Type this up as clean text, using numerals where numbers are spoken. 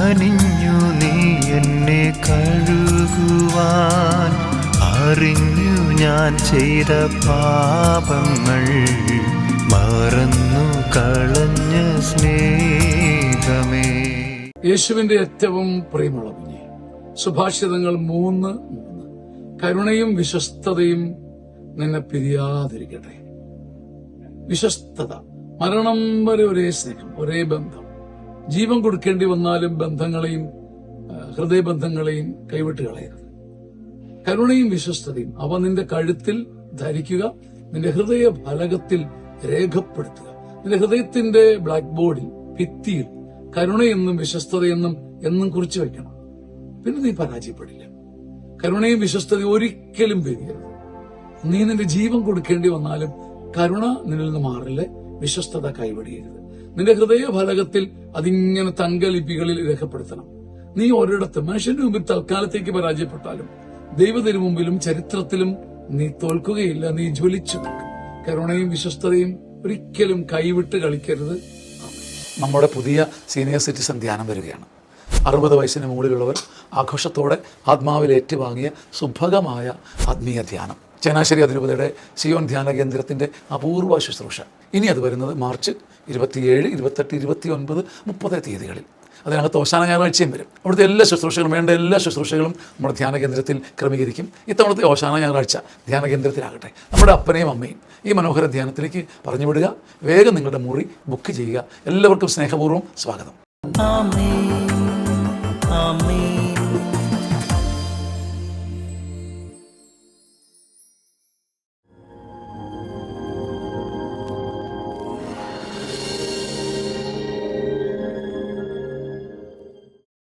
കനിഞ്ഞു നീ എന്നെ കഴുകുവാൻ, അറിഞ്ഞു ഞാൻ ചെയ്ത പാപങ്ങൾ മറന്നു കളഞ്ഞ സ്നേഹമേ. യേശുവിന്റെ ഏറ്റവും പ്രിയമുള്ള കുഞ്ഞെ, സുഭാഷിതങ്ങൾ 3:3 കരുണയും വിശ്വസ്തതയും നിന്നെ പിരിയാതിരിക്കട്ടെ. വിശ്വസ്തത, മരണം വരെ ഒരേ സ്നേഹം, ഒരേ ബന്ധം. ജീവൻ കൊടുക്കേണ്ടി വന്നാലും ബന്ധങ്ങളെയും ഹൃദയബന്ധങ്ങളെയും കൈവിട്ട് കളയരുത്. കരുണയും വിശ്വസ്തതയും അവ നിന്റെ കഴുത്തിൽ ധരിക്കുക, നിന്റെ ഹൃദയ ഫലകത്തിൽ രേഖപ്പെടുത്തുക. നിന്റെ ഹൃദയത്തിന്റെ ബ്ലാക്ക് ബോർഡിൽ, ഭിത്തിയിൽ കരുണയെന്നും വിശ്വസ്തതയെന്നും എന്നും കുറിച്ചു വയ്ക്കണം. പിന്നെ നീ പരാജയപ്പെടില്ല. കരുണയും വിശ്വസ്തതയും ഒരിക്കലും പിരിയരുത്. നീ നിന്റെ ജീവൻ കൊടുക്കേണ്ടി വന്നാലും കരുണ നിന്നിൽ നിന്ന് മാറില്ല, വിശ്വസ്തത കൈവിടരുത്. നിന്റെ ഹൃദയ ഫലകത്തിൽ അതിങ്ങനെ തങ്കലിപികളിൽ രേഖപ്പെടുത്തണം. നീ ഒരിടത്ത് മനുഷ്യന്റെ മുമ്പിൽ തൽക്കാലത്തേക്ക് പരാജയപ്പെട്ടാലും ദൈവത്തിന് മുമ്പിലും ചരിത്രത്തിലും നീ തോൽക്കുകയില്ല. നീ ജ്വലിച്ചു നിൽക്കും. കരുണയും വിശ്വസ്തതയും ഒരിക്കലും കൈവിട്ട് കളിക്കരുത്. നമ്മുടെ പുതിയ സീനിയർ സിറ്റിസൺ ധ്യാനം വരികയാണ്. 60 വയസ്സിന് മുകളിലുള്ളവർ ആഘോഷത്തോടെ ആത്മാവിൽ ഏറ്റുവാങ്ങിയ സുഭഗമായ ആത്മീയ ധ്യാനം. ചങ്ങനാശ്ശേരി അതിരൂപതയുടെ സിയോൻ ധ്യാന കേന്ദ്രത്തിൻ്റെ അപൂർവ ശുശ്രൂഷ. ഇനി അത് വരുന്നത് മാർച്ച് 27, 28, 29, 30 തീയതികളിൽ. അതിനകത്ത് ഓശാന ഞായറാഴ്ചയും വരും. അവിടുത്തെ എല്ലാ ശുശ്രൂഷകളും, വേണ്ട എല്ലാ ശുശ്രൂഷകളും നമ്മുടെ ധ്യാന കേന്ദ്രത്തിൽ ക്രമീകരിക്കും. ഇത്തവണത്തെ ഓശാന ഞായറാഴ്ച ധ്യാന കേന്ദ്രത്തിലാകട്ടെ. നമ്മുടെ അപ്പനെയും അമ്മയും ഈ മനോഹര ധ്യാനത്തിലേക്ക് പറഞ്ഞു വിടുക. വേഗം നിങ്ങളുടെ മുറി ബുക്ക് ചെയ്യുക. എല്ലാവർക്കും സ്നേഹപൂർവ്വം സ്വാഗതം. ആമേൻ, ആമേൻ.